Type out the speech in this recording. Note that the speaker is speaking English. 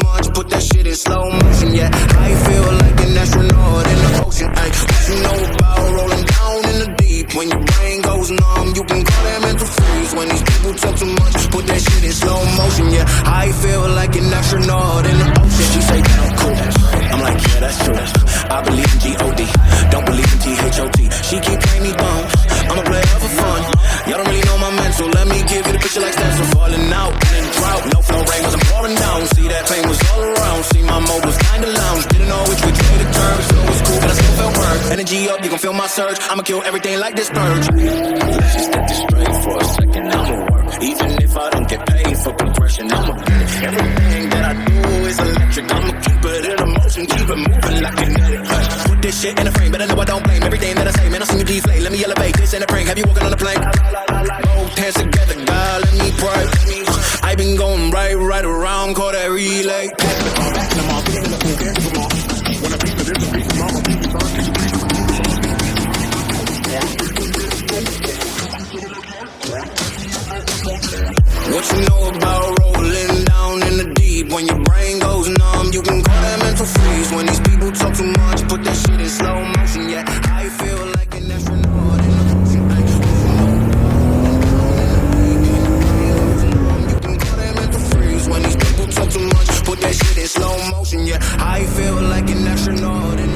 much, put that shit in slow motion, yeah. I feel like an astronaut in the ocean, ay. What you know about rolling down in the deep? When your brain goes numb, you can call that mental freeze. When these people talk too much, put that shit in slow motion, yeah. I feel like an astronaut in the ocean. She say that I'm cool, I'm like, yeah, that's true. I believe in G-O-D, don't believe in T-H-O-T. She keep playing me bum, I'm a player for fun. Y'all don't really know my mental, let me give you the picture like stencil. Falling out in the drought, no flow rain was I'm falling down. See that pain was all around, see my mode was kinda lounge. Didn't know which way to turn, flow was cool but I still felt burned. Energy up, you gon' feel my surge, I'ma kill everything like this purge. Let's just get this straight for a second, I'ma work. Even if I don't get paid for progression, I'ma get it. Everything that I do is electric, I'ma keep it in motion, keep it moving like kinetic. Put this shit in a frame, but I know I don't blame everything that I say. Man, I see you deflate, let me elevate, this ain't a prank. Have you walking on a plane? Both hands together, God, let me pray. I been going right around, call that relay. What you know about rolling down in the deep? When your brain goes numb, you can call that mental freeze. When these people talk too much, put that shit in slow motion, yeah. I feel like an astronaut in the ocean. You can call that mental freeze. When these people talk too much, put that shit in slow motion, yeah. I feel like an astronaut in